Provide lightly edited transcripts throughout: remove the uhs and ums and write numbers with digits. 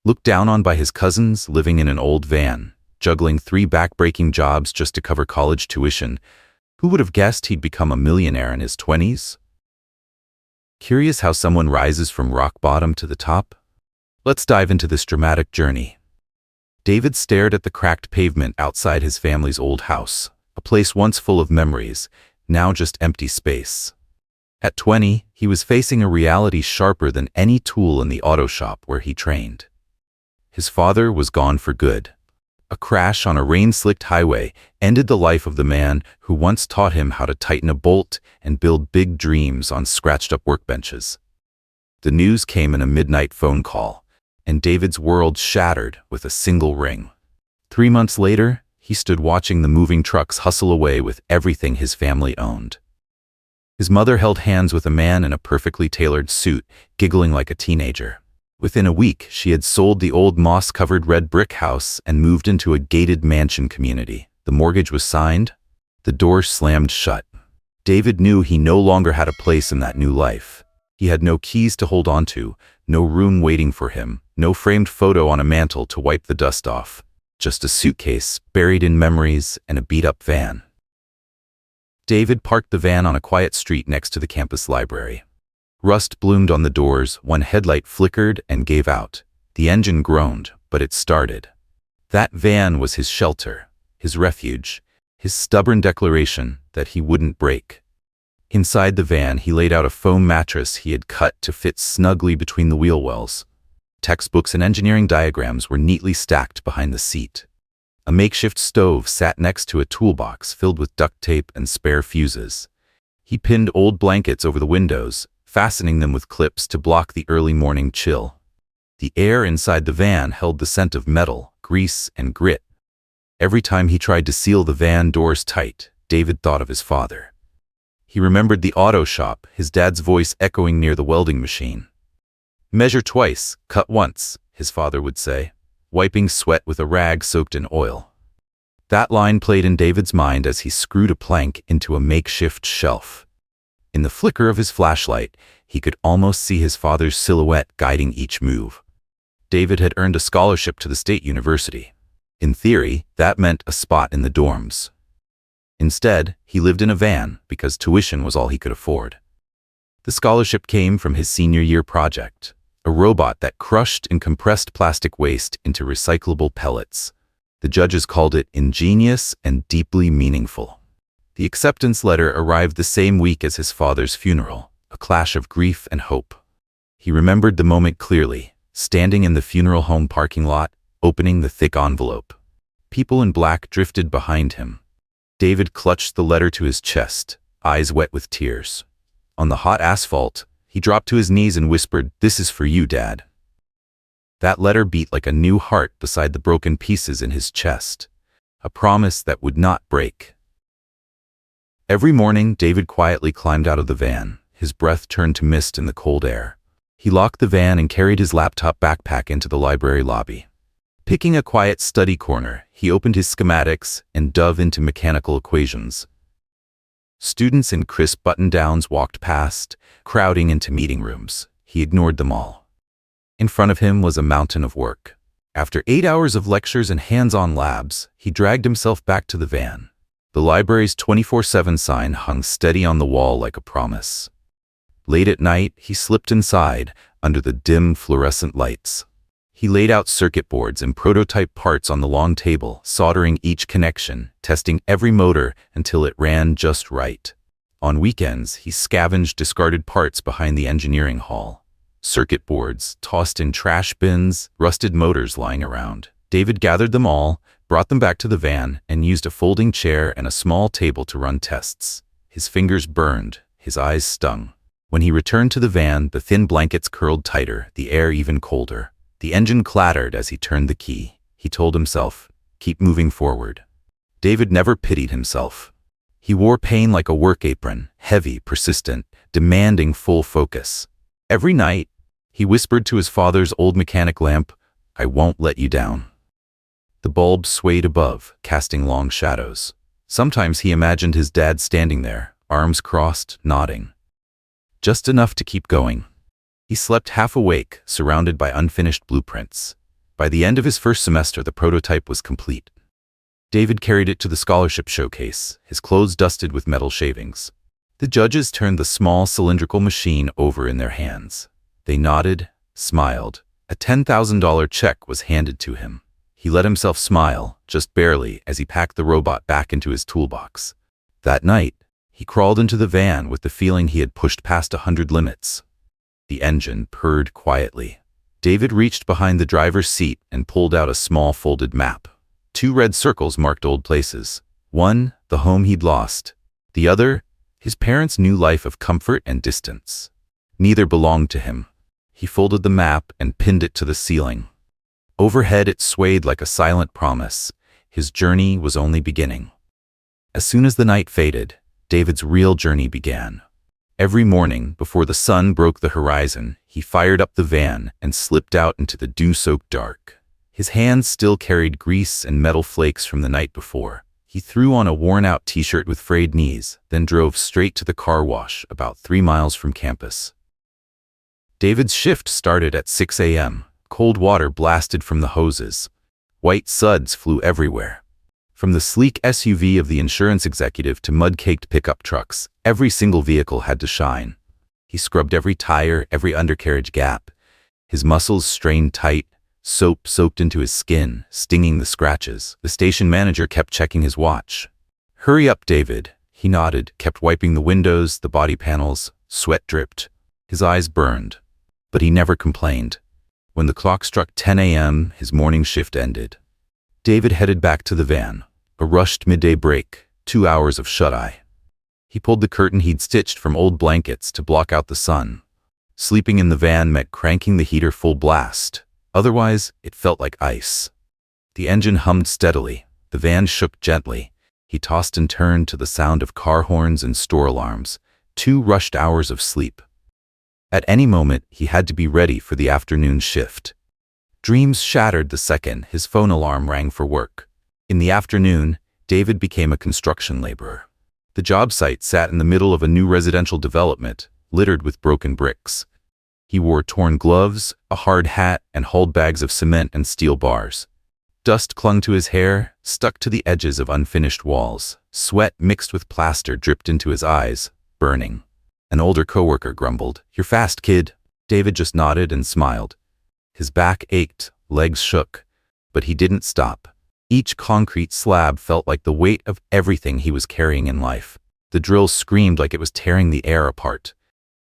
Looked down on by his cousins, living in an old van, juggling 3 back-breaking jobs just to cover college tuition. Who would have guessed he'd become a millionaire in his 20s? Curious how someone rises from rock bottom to the top? Let's dive into this dramatic journey. David stared at the cracked pavement outside his family's old house, a place once full of memories, now just empty space. At 20, he was facing a reality sharper than any tool in the auto shop where he trained. His father was gone for good. A crash on a rain-slicked highway ended the life of the man who once taught him how to tighten a bolt and build big dreams on scratched-up workbenches. The news came in a midnight phone call, and David's world shattered with a single ring. 3 months later, he stood watching the moving trucks hustle away with everything his family owned. His mother held hands with a man in a perfectly tailored suit, giggling like a teenager. Within a week, she had sold the old moss-covered red brick house and moved into a gated mansion community. The mortgage was signed. The door slammed shut. David knew he no longer had a place in that new life. He had no keys to hold onto, no room waiting for him, no framed photo on a mantle to wipe the dust off. Just a suitcase buried in memories and a beat-up van. David parked the van on a quiet street next to the campus library. Rust bloomed on the doors, one headlight flickered and gave out. The engine groaned, but it started. That van was his shelter, his refuge, his stubborn declaration that he wouldn't break. Inside the van, he laid out a foam mattress he had cut to fit snugly between the wheel wells. Textbooks and engineering diagrams were neatly stacked behind the seat. A makeshift stove sat next to a toolbox filled with duct tape and spare fuses. He pinned old blankets over the windows, fastening them with clips to block the early morning chill. The air inside the van held the scent of metal, grease, and grit. Every time he tried to seal the van doors tight, David thought of his father. He remembered the auto shop, his dad's voice echoing near the welding machine. "Measure twice, cut once," his father would say, wiping sweat with a rag soaked in oil. That line played in David's mind as he screwed a plank into a makeshift shelf. In the flicker of his flashlight, he could almost see his father's silhouette guiding each move. David had earned a scholarship to the state university. In theory, that meant a spot in the dorms. Instead, he lived in a van because tuition was all he could afford. The scholarship came from his senior year project, a robot that crushed and compressed plastic waste into recyclable pellets. The judges called it ingenious and deeply meaningful. The acceptance letter arrived the same week as his father's funeral, a clash of grief and hope. He remembered the moment clearly, standing in the funeral home parking lot, opening the thick envelope. People in black drifted behind him. David clutched the letter to his chest, eyes wet with tears. On the hot asphalt, he dropped to his knees and whispered, "This is for you, Dad." That letter beat like a new heart beside the broken pieces in his chest, a promise that would not break. Every morning, David quietly climbed out of the van, his breath turned to mist in the cold air. He locked the van and carried his laptop backpack into the library lobby. Picking a quiet study corner, he opened his schematics and dove into mechanical equations. Students in crisp button-downs walked past, crowding into meeting rooms. He ignored them all. In front of him was a mountain of work. After 8 hours of lectures and hands-on labs, he dragged himself back to the van. The library's 24/7 sign hung steady on the wall like a promise. Late at night, he slipped inside, under the dim fluorescent lights. He laid out circuit boards and prototype parts on the long table, soldering each connection, testing every motor until it ran just right. On weekends, he scavenged discarded parts behind the engineering hall. Circuit boards, tossed in trash bins, rusted motors lying around. David gathered them all, brought them back to the van, and used a folding chair and a small table to run tests. His fingers burned, his eyes stung. When he returned to the van, the thin blankets curled tighter, the air even colder. The engine clattered as he turned the key. He told himself, "Keep moving forward." David never pitied himself. He wore pain like a work apron, heavy, persistent, demanding full focus. Every night, he whispered to his father's old mechanic lamp, "I won't let you down." The bulb swayed above, casting long shadows. Sometimes he imagined his dad standing there, arms crossed, nodding. Just enough to keep going. He slept half awake, surrounded by unfinished blueprints. By the end of his first semester, the prototype was complete. David carried it to the scholarship showcase, his clothes dusted with metal shavings. The judges turned the small cylindrical machine over in their hands. They nodded, smiled. A $10,000 check was handed to him. He let himself smile, just barely, as he packed the robot back into his toolbox. That night, he crawled into the van with the feeling he had pushed past 100 limits. The engine purred quietly. David reached behind the driver's seat and pulled out a small folded map. 2 red circles marked old places. One, the home he'd lost. The other, his parents' new life of comfort and distance. Neither belonged to him. He folded the map and pinned it to the ceiling. Overhead it swayed like a silent promise. His journey was only beginning. As soon as the night faded, David's real journey began. Every morning, before the sun broke the horizon, he fired up the van and slipped out into the dew-soaked dark. His hands still carried grease and metal flakes from the night before. He threw on a worn-out t-shirt with frayed knees, then drove straight to the car wash about 3 miles from campus. David's shift started at 6 a.m. Cold water blasted from the hoses. White suds flew everywhere. From the sleek SUV of the insurance executive to mud-caked pickup trucks, every single vehicle had to shine. He scrubbed every tire, every undercarriage gap. His muscles strained tight, soap soaked into his skin, stinging the scratches. The station manager kept checking his watch. "Hurry up, David." He nodded, kept wiping the windows, the body panels. Sweat dripped. His eyes burned. But he never complained. When the clock struck 10 a.m., his morning shift ended. David headed back to the van. A rushed midday break, 2 hours of shut-eye. He pulled the curtain he'd stitched from old blankets to block out the sun. Sleeping in the van meant cranking the heater full blast. Otherwise, it felt like ice. The engine hummed steadily. The van shook gently. He tossed and turned to the sound of car horns and store alarms. 2 rushed hours of sleep. At any moment, he had to be ready for the afternoon shift. Dreams shattered the second his phone alarm rang for work. In the afternoon, David became a construction laborer. The job site sat in the middle of a new residential development, littered with broken bricks. He wore torn gloves, a hard hat, and hauled bags of cement and steel bars. Dust clung to his hair, stuck to the edges of unfinished walls. Sweat mixed with plaster dripped into his eyes, burning. An older coworker grumbled, "You're fast, kid." David just nodded and smiled. His back ached, legs shook, but he didn't stop. Each concrete slab felt like the weight of everything he was carrying in life. The drill screamed like it was tearing the air apart.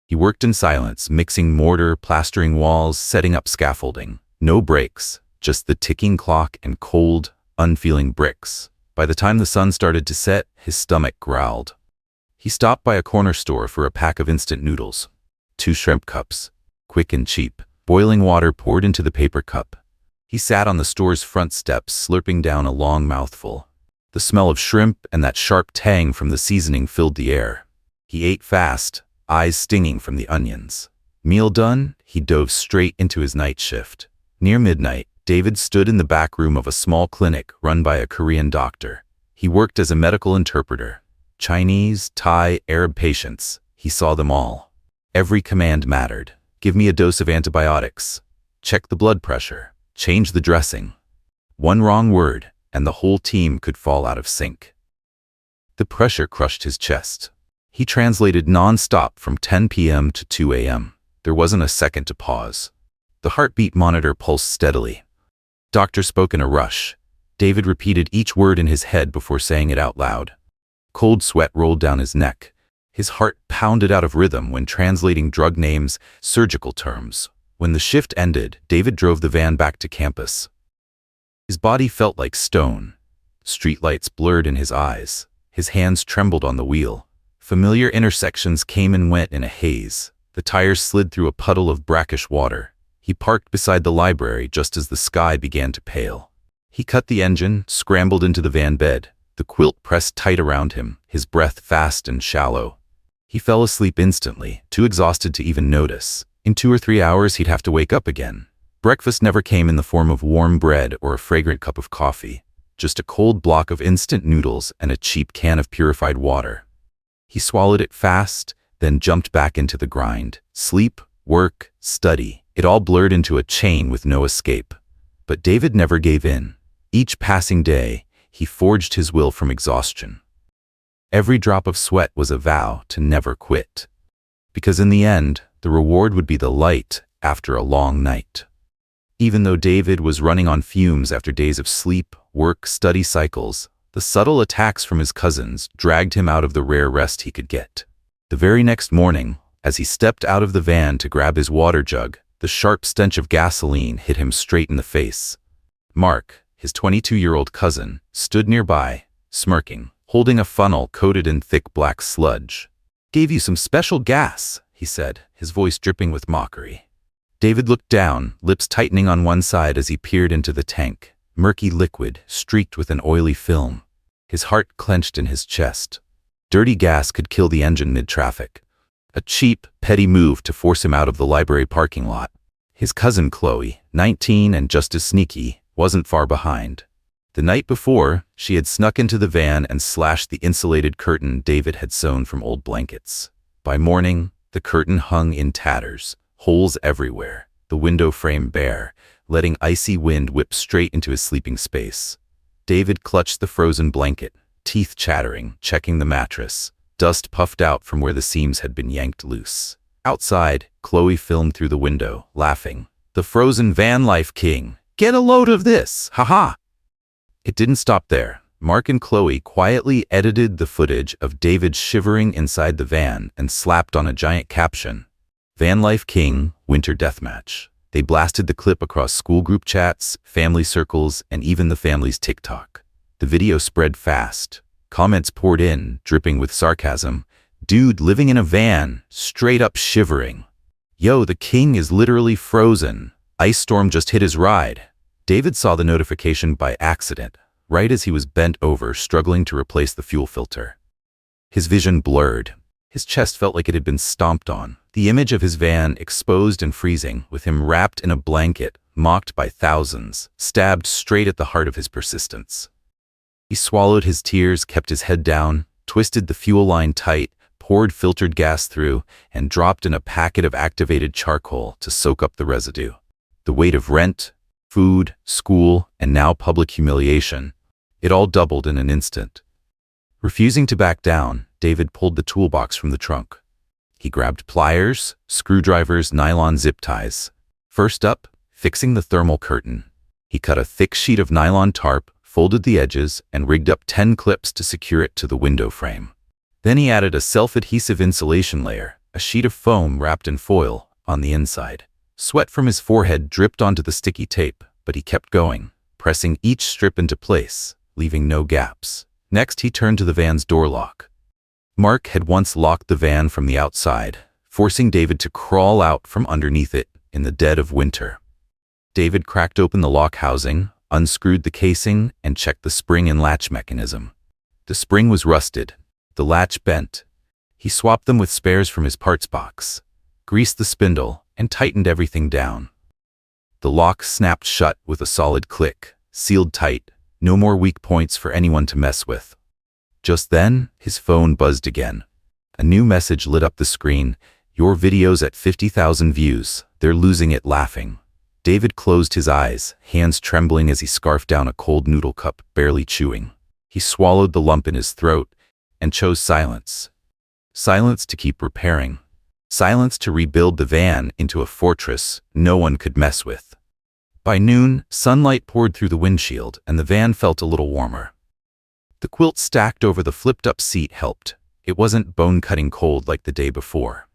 He worked in silence, mixing mortar, plastering walls, setting up scaffolding. No breaks, just the ticking clock and cold, unfeeling bricks. By the time the sun started to set, his stomach growled. He stopped by a corner store for a pack of instant noodles. 2 shrimp cups, quick and cheap. Boiling water poured into the paper cup. He sat on the store's front steps, slurping down a long mouthful. The smell of shrimp and that sharp tang from the seasoning filled the air. He ate fast, eyes stinging from the onions. Meal done, he dove straight into his night shift. Near midnight, David stood in the back room of a small clinic run by a Korean doctor. He worked as a medical interpreter. Chinese, Thai, Arab patients. He saw them all. Every command mattered. Give me a dose of antibiotics. Check the blood pressure. Change the dressing. One wrong word, and the whole team could fall out of sync. The pressure crushed his chest. He translated non-stop from 10 p.m. to 2 a.m. There wasn't a second to pause. The heartbeat monitor pulsed steadily. Doctor spoke in a rush. David repeated each word in his head before saying it out loud. Cold sweat rolled down his neck. His heart pounded out of rhythm when translating drug names, surgical terms. When the shift ended, David drove the van back to campus. His body felt like stone. Streetlights blurred in his eyes. His hands trembled on the wheel. Familiar intersections came and went in a haze. The tires slid through a puddle of brackish water. He parked beside the library just as the sky began to pale. He cut the engine, scrambled into the van bed. The quilt pressed tight around him, his breath fast and shallow. He fell asleep instantly, too exhausted to even notice. In 2 or 3 hours, he'd have to wake up again. Breakfast never came in the form of warm bread or a fragrant cup of coffee, just a cold block of instant noodles and a cheap can of purified water. He swallowed it fast, then jumped back into the grind. Sleep, work, study, it all blurred into a chain with no escape. But David never gave in. Each passing day, he forged his will from exhaustion. Every drop of sweat was a vow to never quit. Because in the end, the reward would be the light after a long night. Even though David was running on fumes after days of sleep, work, study cycles, the subtle attacks from his cousins dragged him out of the rare rest he could get. The very next morning, as he stepped out of the van to grab his water jug, the sharp stench of gasoline hit him straight in the face. Mark, his 22-year-old cousin, stood nearby, smirking, holding a funnel coated in thick black sludge. "Gave you some special gas," he said, his voice dripping with mockery. David looked down, lips tightening on one side as he peered into the tank, murky liquid streaked with an oily film. His heart clenched in his chest. Dirty gas could kill the engine mid-traffic. A cheap, petty move to force him out of the library parking lot. His cousin Chloe, 19 and just as sneaky, wasn't far behind. The night before, she had snuck into the van and slashed the insulated curtain David had sewn from old blankets. By morning, the curtain hung in tatters, holes everywhere, the window frame bare, letting icy wind whip straight into his sleeping space. David clutched the frozen blanket, teeth chattering, checking the mattress. Dust puffed out from where the seams had been yanked loose. Outside, Chloe filmed through the window, laughing. "The frozen van life king. Get a load of this, haha." It didn't stop there. Mark and Chloe quietly edited the footage of David shivering inside the van and slapped on a giant caption, "Van Life King, Winter Deathmatch." They blasted the clip across school group chats, family circles, and even the family's TikTok. The video spread fast. Comments poured in, dripping with sarcasm. "Dude living in a van, straight up shivering. Yo, the king is literally frozen. Ice storm just hit his ride." David saw the notification by accident, right as he was bent over, struggling to replace the fuel filter. His vision blurred. His chest felt like it had been stomped on. The image of his van exposed and freezing, with him wrapped in a blanket, mocked by thousands, stabbed straight at the heart of his persistence. He swallowed his tears, kept his head down, twisted the fuel line tight, poured filtered gas through, and dropped in a packet of activated charcoal to soak up the residue. The weight of rent, food, school, and now public humiliation, it all doubled in an instant. Refusing to back down, David pulled the toolbox from the trunk. He grabbed pliers, screwdrivers, nylon zip ties. First up, fixing the thermal curtain. He cut a thick sheet of nylon tarp, folded the edges, and rigged up 10 clips to secure it to the window frame. Then he added a self-adhesive insulation layer, a sheet of foam wrapped in foil, on the inside. Sweat from his forehead dripped onto the sticky tape, but he kept going, pressing each strip into place, leaving no gaps. Next, he turned to the van's door lock. Mark had once locked the van from the outside, forcing David to crawl out from underneath it in the dead of winter. David cracked open the lock housing, unscrewed the casing, and checked the spring and latch mechanism. The spring was rusted, the latch bent. He swapped them with spares from his parts box, greased the spindle, and tightened everything down. The lock snapped shut with a solid click, sealed tight, no more weak points for anyone to mess with. Just then, his phone buzzed again. A new message lit up the screen. "Your video's at 50,000 views. They're losing it laughing." David closed his eyes, hands trembling as he scarfed down a cold noodle cup, barely chewing. He swallowed the lump in his throat and chose silence. Silence to keep repairing. Silence to rebuild the van into a fortress no one could mess with. By noon, sunlight poured through the windshield and the van felt a little warmer. The quilt stacked over the flipped-up seat helped. It wasn't bone-cutting cold like the day before.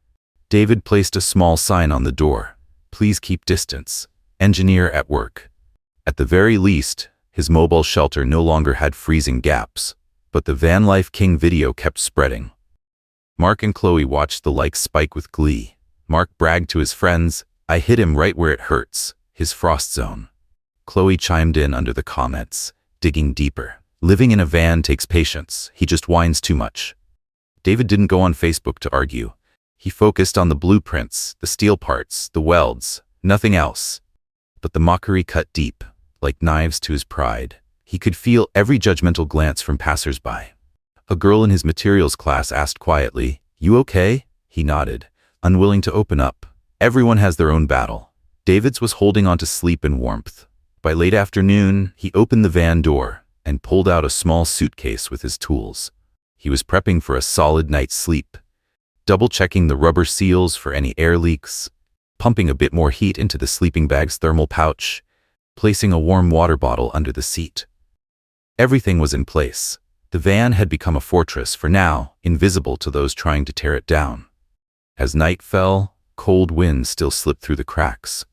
David placed a small sign on the door. "Please keep distance. Engineer at work." At the very least, his mobile shelter no longer had freezing gaps, but the Van Life King video kept spreading. Mark and Chloe watched the likes spike with glee. Mark bragged to his friends, "I hit him right where it hurts, his frost zone." Chloe chimed in under the comments, digging deeper. "Living in a van takes patience. He just whines too much." David didn't go on Facebook to argue. He focused on the blueprints, the steel parts, the welds, nothing else. But the mockery cut deep, like knives to his pride. He could feel every judgmental glance from passersby. A girl in his materials class asked quietly, "You okay?" He nodded, unwilling to open up. Everyone has their own battle. David's was holding on to sleep and warmth. By late afternoon, he opened the van door and pulled out a small suitcase with his tools. He was prepping for a solid night's sleep, double-checking the rubber seals for any air leaks, pumping a bit more heat into the sleeping bag's thermal pouch, placing a warm water bottle under the seat. Everything was in place. The van had become a fortress for now, invisible to those trying to tear it down. As night fell, cold winds still slipped through the cracks.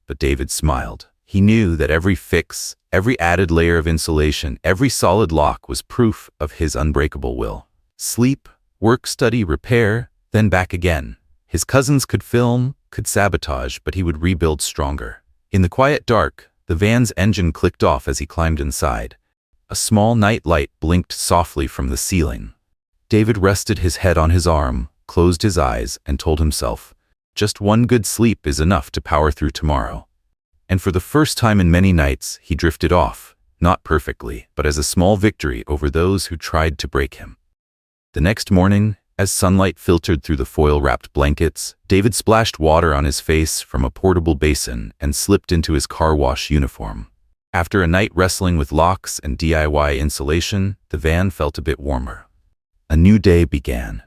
But David smiled. He knew that every fix, every added layer of insulation, every solid lock was proof of his unbreakable will. Sleep, work, study, repair, then back again. His cousins could film, could sabotage, but he would rebuild stronger. In the quiet dark, the van's engine clicked off as he climbed inside. A small night light blinked softly from the ceiling. David rested his head on his arm, closed his eyes, and told himself, just one good sleep is enough to power through tomorrow. And for the first time in many nights, he drifted off, not perfectly, but as a small victory over those who tried to break him. The next morning, as sunlight filtered through the foil-wrapped blankets, David splashed water on his face from a portable basin and slipped into his car wash uniform. After a night wrestling with locks and DIY insulation, the van felt a bit warmer. A new day began.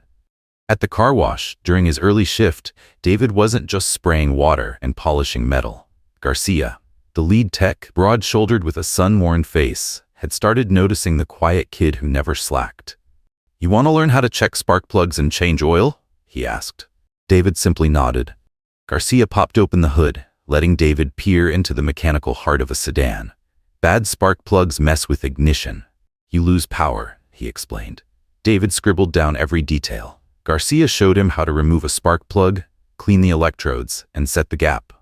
At the car wash, during his early shift, David wasn't just spraying water and polishing metal. Garcia, the lead tech, broad-shouldered with a sun-worn face, had started noticing the quiet kid who never slacked. "You want to learn how to check spark plugs and change oil?" he asked. David simply nodded. Garcia popped open the hood, letting David peer into the mechanical heart of a sedan. "Bad spark plugs mess with ignition. You lose power," he explained. David scribbled down every detail. Garcia showed him how to remove a spark plug, clean the electrodes, and set the gap.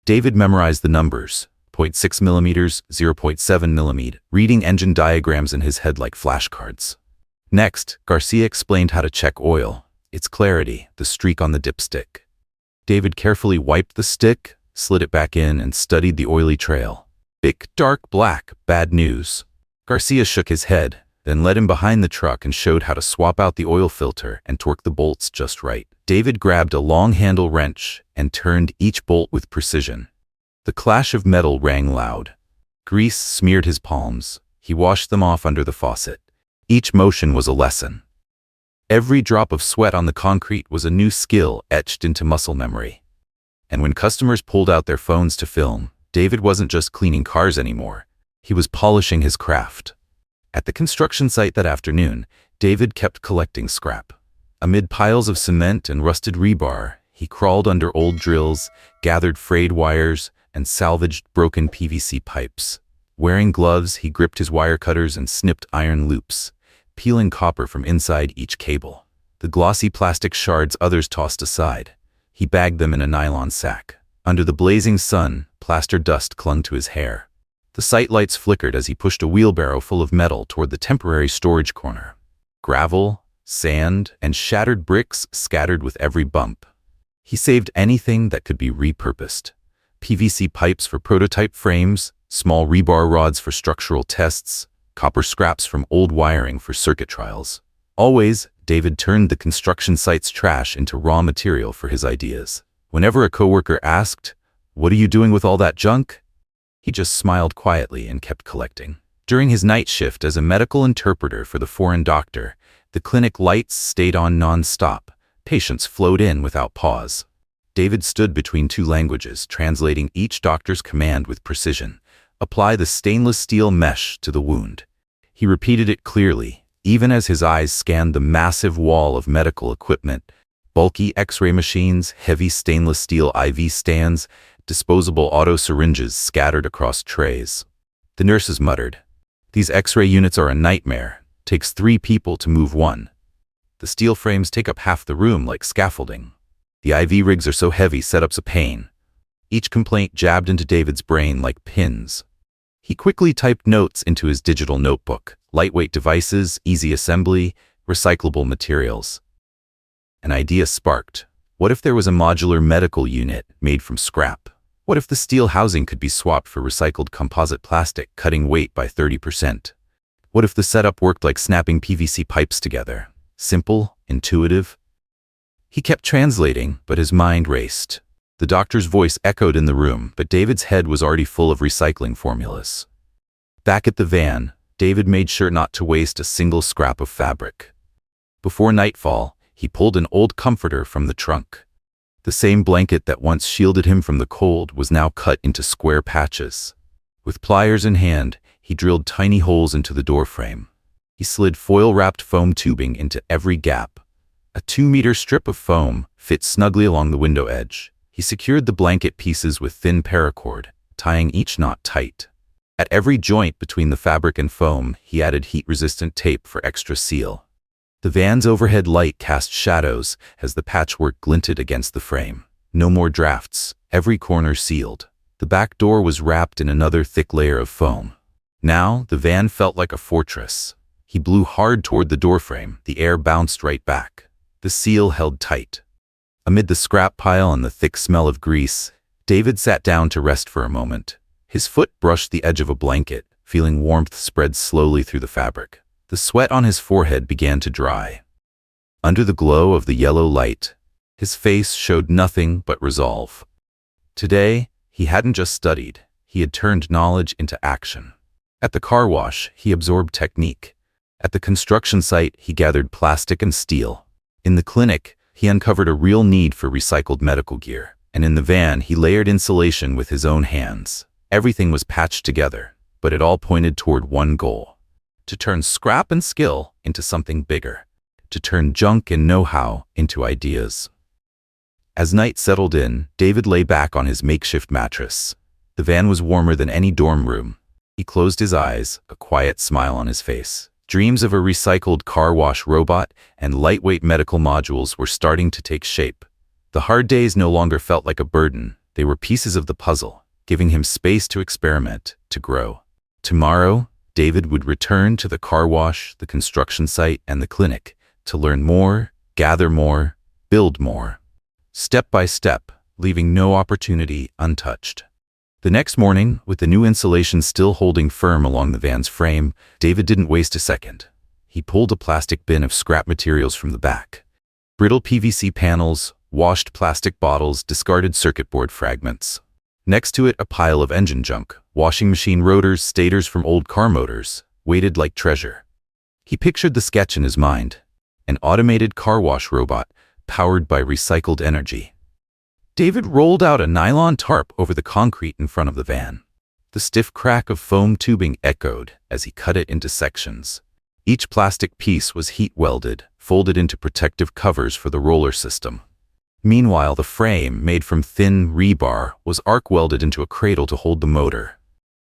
David memorized the numbers, 0.6 millimeters, 0.7 millimeter, reading engine diagrams in his head like flashcards. Next, Garcia explained how to check oil, its clarity, the streak on the dipstick. David carefully wiped the stick, slid it back in, and studied the oily trail. Thick, dark black, bad news. Garcia shook his head, then led him behind the truck and showed how to swap out the oil filter and torque the bolts just right. David grabbed a long handle wrench and turned each bolt with precision. The clash of metal rang loud. Grease smeared his palms. He washed them off under the faucet. Each motion was a lesson. Every drop of sweat on the concrete was a new skill etched into muscle memory. And when customers pulled out their phones to film, David wasn't just cleaning cars anymore. He was polishing his craft. At the construction site that afternoon, David kept collecting scrap. Amid piles of cement and rusted rebar, he crawled under old drills, gathered frayed wires, and salvaged broken PVC pipes. Wearing gloves, he gripped his wire cutters and snipped iron loops, peeling copper from inside each cable. The glossy plastic shards others tossed aside. He bagged them in a nylon sack. Under the blazing sun, plaster dust clung to his hair. The site lights flickered as he pushed a wheelbarrow full of metal toward the temporary storage corner. Gravel, sand, and shattered bricks scattered with every bump. He saved anything that could be repurposed. PVC pipes for prototype frames, small rebar rods for structural tests, copper scraps from old wiring for circuit trials. Always, David turned the construction site's trash into raw material for his ideas. Whenever a coworker asked, "What are you doing with all that junk?" he just smiled quietly and kept collecting. During his night shift as a medical interpreter for the foreign doctor, the clinic lights stayed on non-stop. Patients flowed in without pause. David stood between two languages, translating each doctor's command with precision. Apply the stainless steel mesh to the wound. He repeated it clearly, even as his eyes scanned the massive wall of medical equipment. Bulky X-ray machines, heavy stainless steel IV stands, disposable auto syringes scattered across trays. The nurses muttered, "These X-ray units are a nightmare. Takes 3 people to move one. The steel frames take up half the room like scaffolding. The IV rigs are so heavy, setup's a pain." Each complaint jabbed into David's brain like pins. He quickly typed notes into his digital notebook. Lightweight devices, easy assembly, recyclable materials. An idea sparked. What if there was a modular medical unit made from scrap? What if the steel housing could be swapped for recycled composite plastic, cutting weight by 30%? What if the setup worked like snapping PVC pipes together? Simple, intuitive. He kept translating, but his mind raced. The doctor's voice echoed in the room, but David's head was already full of recycling formulas. Back at the van, David made sure not to waste a single scrap of fabric. Before nightfall, he pulled an old comforter from the trunk. The same blanket that once shielded him from the cold was now cut into square patches. With pliers in hand, he drilled tiny holes into the doorframe. He slid foil-wrapped foam tubing into every gap. A 2-meter strip of foam fit snugly along the window edge. He secured the blanket pieces with thin paracord, tying each knot tight. At every joint between the fabric and foam, he added heat-resistant tape for extra seal. The van's overhead light cast shadows as the patchwork glinted against the frame. No more drafts, every corner sealed. The back door was wrapped in another thick layer of foam. Now, the van felt like a fortress. He blew hard toward the doorframe. The air bounced right back. The seal held tight. Amid the scrap pile and the thick smell of grease, David sat down to rest for a moment. His foot brushed the edge of a blanket, feeling warmth spread slowly through the fabric. The sweat on his forehead began to dry. Under the glow of the yellow light, his face showed nothing but resolve. Today, he hadn't just studied, he had turned knowledge into action. At the car wash, he absorbed technique. At the construction site, he gathered plastic and steel. In the clinic, he uncovered a real need for recycled medical gear. And in the van, he layered insulation with his own hands. Everything was patched together, but it all pointed toward one goal: to turn scrap and skill into something bigger, to turn junk and know-how into ideas. As night settled in, David lay back on his makeshift mattress. The van was warmer than any dorm room. He closed his eyes, a quiet smile on his face. Dreams of a recycled car wash robot and lightweight medical modules were starting to take shape. The hard days no longer felt like a burden. They were pieces of the puzzle, giving him space to experiment, to grow. Tomorrow, David would return to the car wash, the construction site, and the clinic to learn more, gather more, build more. Step by step, leaving no opportunity untouched. The next morning, with the new insulation still holding firm along the van's frame, David didn't waste a second. He pulled a plastic bin of scrap materials from the back. Brittle PVC panels, washed plastic bottles, discarded circuit board fragments. Next to it, a pile of engine junk, washing machine rotors, stators from old car motors, weighted like treasure. He pictured the sketch in his mind: an automated car wash robot powered by recycled energy. David rolled out a nylon tarp over the concrete in front of the van. The stiff crack of foam tubing echoed as he cut it into sections. Each plastic piece was heat-welded, folded into protective covers for the roller system. Meanwhile, the frame, made from thin rebar, was arc-welded into a cradle to hold the motor.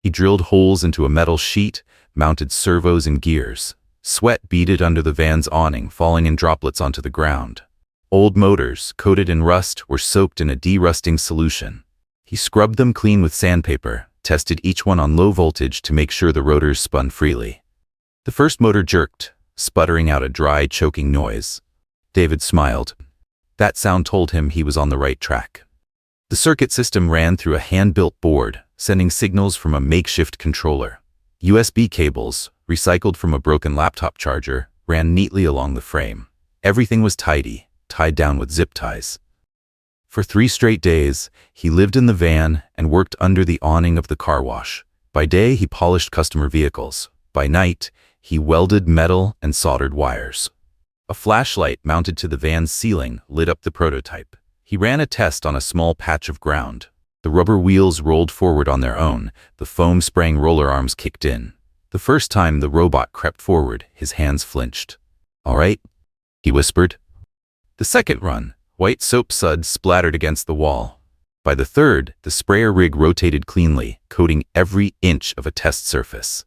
He drilled holes into a metal sheet, mounted servos and gears. Sweat beaded under the van's awning, falling in droplets onto the ground. Old motors, coated in rust, were soaked in a de-rusting solution. He scrubbed them clean with sandpaper, tested each one on low voltage to make sure the rotors spun freely. The first motor jerked, sputtering out a dry, choking noise. David smiled. That sound told him he was on the right track. The circuit system ran through a hand-built board, sending signals from a makeshift controller. USB cables, recycled from a broken laptop charger, ran neatly along the frame. Everything was tidy, tied down with zip ties. For 3 straight days, he lived in the van and worked under the awning of the car wash. By day, he polished customer vehicles. By night, he welded metal and soldered wires. A flashlight mounted to the van's ceiling lit up the prototype. He ran a test on a small patch of ground. The rubber wheels rolled forward on their own. The foam-spraying roller arms kicked in. The first time the robot crept forward, his hands flinched. "All right," he whispered. The second run, white soap suds splattered against the wall. By the third, the sprayer rig rotated cleanly, coating every inch of a test surface.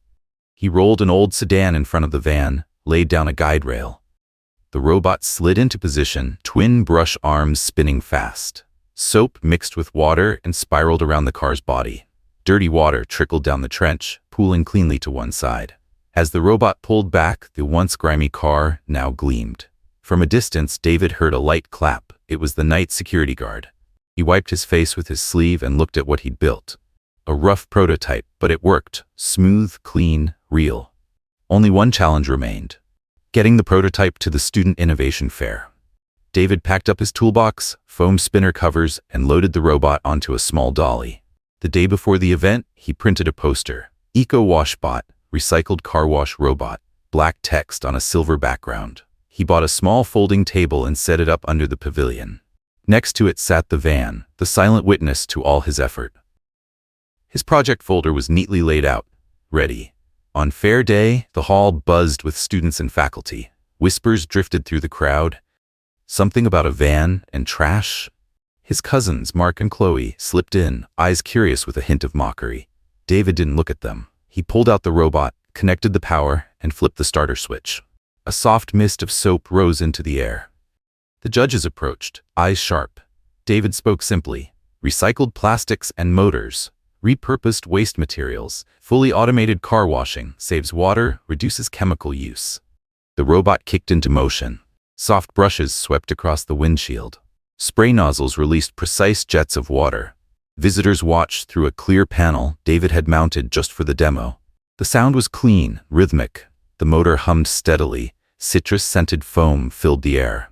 He rolled an old sedan in front of the van, laid down a guide rail. The robot slid into position, twin brush arms spinning fast. Soap mixed with water and spiraled around the car's body. Dirty water trickled down the trench, pooling cleanly to one side. As the robot pulled back, the once grimy car now gleamed. From a distance, David heard a light clap. It was the night security guard. He wiped his face with his sleeve and looked at what he'd built. A rough prototype, but it worked. Smooth, clean, real. Only one challenge remained: getting the prototype to the Student Innovation Fair. David packed up his toolbox, foam spinner covers, and loaded the robot onto a small dolly. The day before the event, he printed a poster. Eco Wash Bot, recycled car wash robot, black text on a silver background. He bought a small folding table and set it up under the pavilion. Next to it sat the van, the silent witness to all his effort. His project folder was neatly laid out, ready. On fair day, the hall buzzed with students and faculty. Whispers drifted through the crowd. Something about a van and trash? His cousins, Mark and Chloe, slipped in, eyes curious with a hint of mockery. David didn't look at them. He pulled out the robot, connected the power, and flipped the starter switch. A soft mist of soap rose into the air. The judges approached, eyes sharp. David spoke simply. Recycled plastics and motors. Repurposed waste materials. Fully automated car washing. Saves water, reduces chemical use. The robot kicked into motion. Soft brushes swept across the windshield. Spray nozzles released precise jets of water. Visitors watched through a clear panel David had mounted just for the demo. The sound was clean, rhythmic. The motor hummed steadily. Citrus-scented foam filled the air.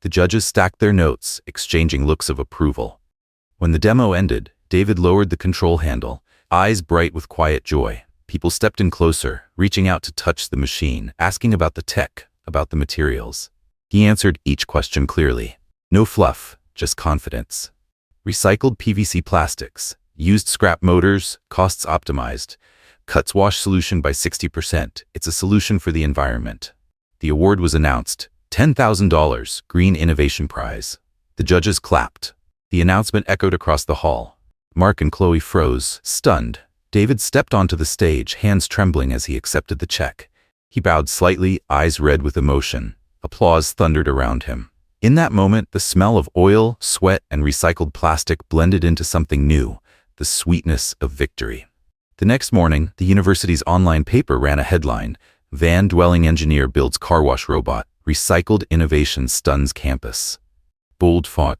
The judges stacked their notes, exchanging looks of approval. When the demo ended, David lowered the control handle, eyes bright with quiet joy. People stepped in closer, reaching out to touch the machine, asking about the tech, about the materials. He answered each question clearly. No fluff, just confidence. Recycled PVC plastics, used scrap motors, costs optimized, cuts wash solution by 60%. It's a solution for the environment. The award was announced. $10,000 Green Innovation Prize. The judges clapped. The announcement echoed across the hall. Mark and Chloe froze, stunned. David stepped onto the stage, hands trembling as he accepted the check. He bowed slightly, eyes red with emotion. Applause thundered around him. In that moment, the smell of oil, sweat, and recycled plastic blended into something new, the sweetness of victory. The next morning, the university's online paper ran a headline, Van-dwelling engineer builds car wash robot. Recycled innovation stuns campus. Bold font.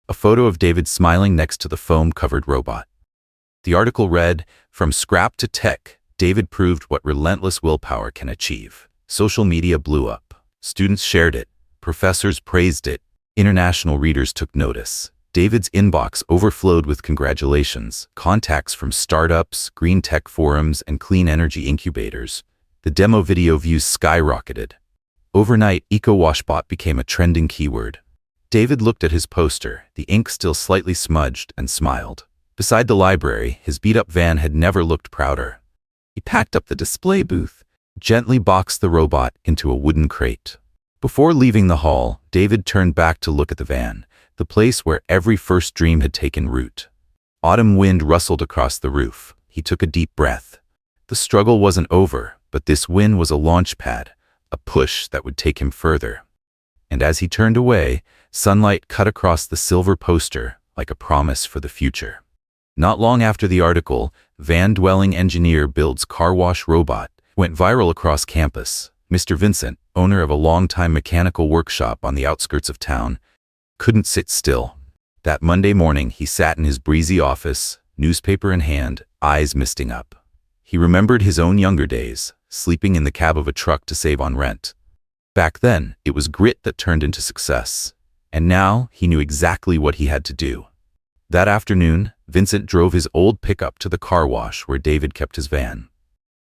A photo of David smiling next to the foam-covered robot. The article read, From scrap to tech, David proved what relentless willpower can achieve. Social media blew up. Students shared it. Professors praised it. International readers took notice. David's inbox overflowed with congratulations, contacts from startups, green tech forums, and clean energy incubators. The demo video views skyrocketed. Overnight, Eco Wash Bot became a trending keyword. David looked at his poster, the ink still slightly smudged, and smiled. Beside the library, his beat-up van had never looked prouder. He packed up the display booth, gently boxed the robot into a wooden crate. Before leaving the hall, David turned back to look at the van, the place where every first dream had taken root. Autumn wind rustled across the roof. He took a deep breath. The struggle wasn't over, but this win was a launch pad. A push that would take him further. And as he turned away, sunlight cut across the silver poster like a promise for the future. Not long after the article, Van-dwelling engineer builds car wash robot, went viral across campus. Mr. Vincent, owner of a long-time mechanical workshop on the outskirts of town, couldn't sit still. That Monday morning, he sat in his breezy office, newspaper in hand, eyes misting up. He remembered his own younger days, sleeping in the cab of a truck to save on rent. Back then, it was grit that turned into success. And now, he knew exactly what he had to do. That afternoon, Vincent drove his old pickup to the car wash where David kept his van.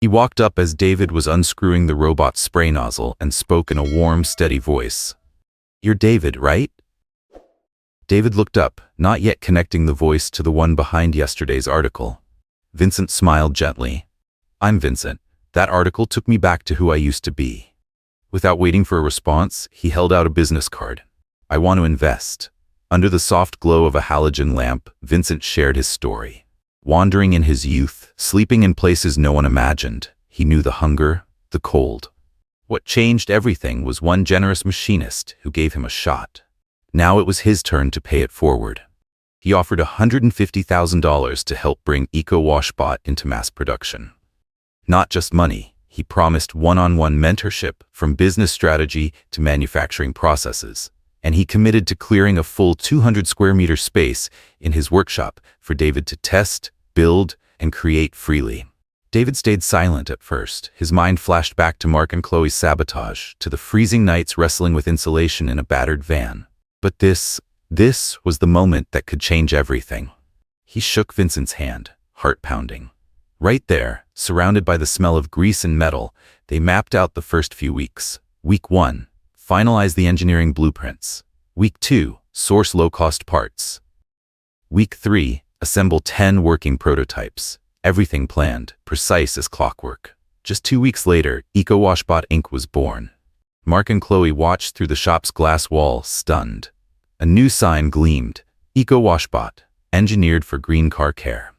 He walked up as David was unscrewing the robot's spray nozzle and spoke in a warm, steady voice. "You're David, right?" David looked up, not yet connecting the voice to the one behind yesterday's article. Vincent smiled gently. "I'm Vincent. That article took me back to who I used to be." Without waiting for a response, he held out a business card. "I want to invest." Under the soft glow of a halogen lamp, Vincent shared his story. Wandering in his youth, sleeping in places no one imagined, he knew the hunger, the cold. What changed everything was one generous machinist who gave him a shot. Now it was his turn to pay it forward. He offered $150,000 to help bring Eco Wash Bot into mass production. Not just money, he promised one-on-one mentorship from business strategy to manufacturing processes, and he committed to clearing a full 200 square meter space in his workshop for David to test, build, and create freely. David stayed silent at first. His mind flashed back to Mark and Chloe's sabotage, to the freezing nights wrestling with insulation in a battered van. But this was the moment that could change everything. He shook Vincent's hand, heart pounding. Right there, surrounded by the smell of grease and metal, they mapped out the first few weeks. Week 1, finalize the engineering blueprints. Week 2, source low-cost parts. Week 3, assemble 10 working prototypes. Everything planned, precise as clockwork. Just 2 weeks later, EcoWashBot Inc. was born. Mark and Chloe watched through the shop's glass wall, stunned. A new sign gleamed. EcoWashBot, engineered for green car care.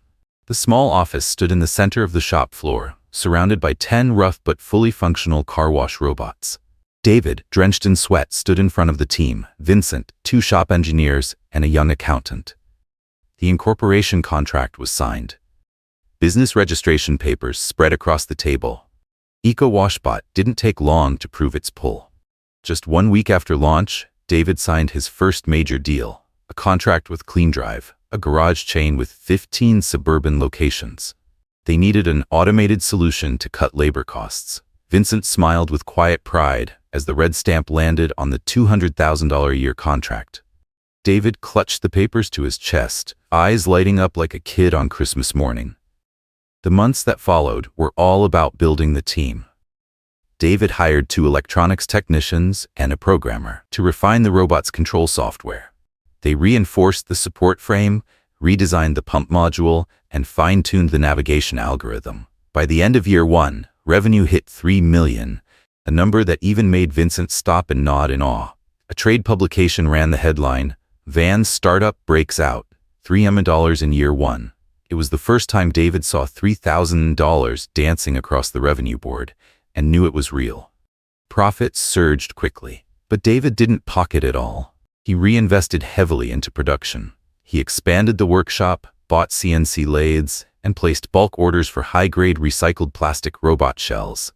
The small office stood in the center of the shop floor, surrounded by 10 rough but fully functional car wash robots. David, drenched in sweat, stood in front of the team. Vincent, 2 shop engineers, and a young accountant. The incorporation contract was signed. Business registration papers spread across the table. EcoWashBot didn't take long to prove its pull. Just 1 week after launch, David signed his first major deal, a contract with CleanDrive, a garage chain with 15 suburban locations. They needed an automated solution to cut labor costs. Vincent smiled with quiet pride as the red stamp landed on the $200,000 a year contract. David clutched the papers to his chest, eyes lighting up like a kid on Christmas morning. The months that followed were all about building the team. David hired 2 electronics technicians and a programmer to refine the robot's control software. They reinforced the support frame, redesigned the pump module, and fine-tuned the navigation algorithm. By the end of year 1, revenue hit $3 million, a number that even made Vincent stop and nod in awe. A trade publication ran the headline, "Van Startup Breaks Out, $3 million in Year 1. It was the first time David saw $3,000 dancing across the revenue board and knew it was real. Profits surged quickly, but David didn't pocket it all. He reinvested heavily into production. He expanded the workshop, bought CNC lathes, and placed bulk orders for high-grade recycled plastic robot shells.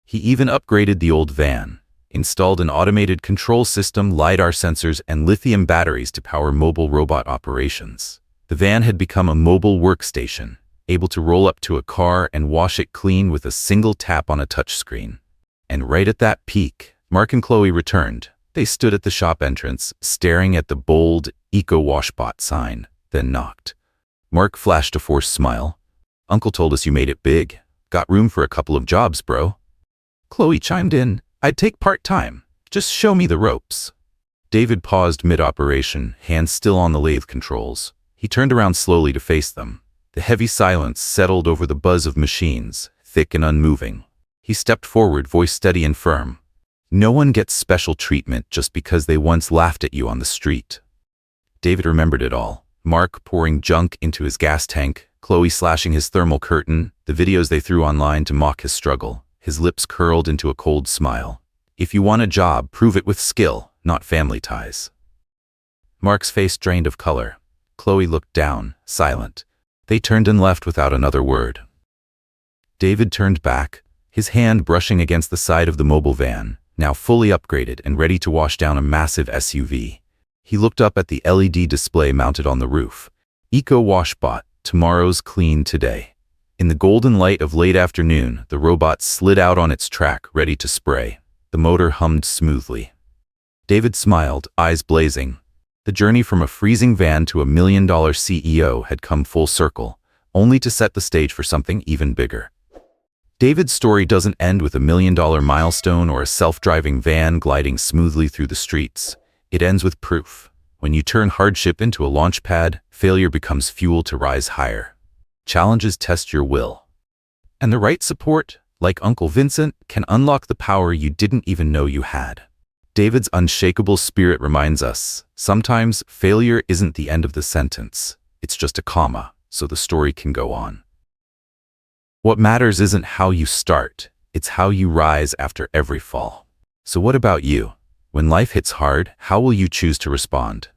He even upgraded the old van, installed an automated control system, LiDAR sensors, and lithium batteries to power mobile robot operations. The van had become a mobile workstation, able to roll up to a car and wash it clean with a single tap on a touchscreen. And right at that peak, Mark and Chloe returned. They stood at the shop entrance, staring at the bold EcoWashBot sign, then knocked. Mark flashed a forced smile. "Uncle told us you made it big. Got room for a couple of jobs, bro." Chloe chimed in, "I'd take part-time. Just show me the ropes." David paused mid-operation, hands still on the lathe controls. He turned around slowly to face them. The heavy silence settled over the buzz of machines, thick and unmoving. He stepped forward, voice steady and firm. "No one gets special treatment just because they once laughed at you on the street." David remembered it all. Mark pouring junk into his gas tank, Chloe slashing his thermal curtain, the videos they threw online to mock his struggle. His lips curled into a cold smile. "If you want a job, prove it with skill, not family ties." Mark's face drained of color. Chloe looked down, silent. They turned and left without another word. David turned back, his hand brushing against the side of the mobile van, now fully upgraded and ready to wash down a massive SUV. He looked up at the LED display mounted on the roof. EcoWashBot, tomorrow's clean today. In the golden light of late afternoon, the robot slid out on its track, ready to spray. The motor hummed smoothly. David smiled, eyes blazing. The journey from a freezing van to a $1 million CEO had come full circle, only to set the stage for something even bigger. David's story doesn't end with a $1 million milestone or a self-driving van gliding smoothly through the streets. It ends with proof. When you turn hardship into a launch pad, failure becomes fuel to rise higher. Challenges test your will. And the right support, like Uncle Vincent, can unlock the power you didn't even know you had. David's unshakable spirit reminds us, sometimes failure isn't the end of the sentence. It's just a comma, so the story can go on. What matters isn't how you start, it's how you rise after every fall. So what about you? When life hits hard, how will you choose to respond?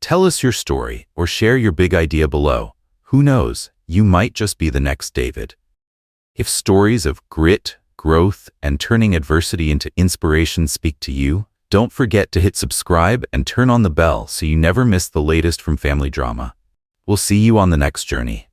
Tell us your story or share your big idea below. Who knows, you might just be the next David. If stories of grit, growth, and turning adversity into inspiration speak to you, don't forget to hit subscribe and turn on the bell so you never miss the latest from family drama. We'll see you on the next journey.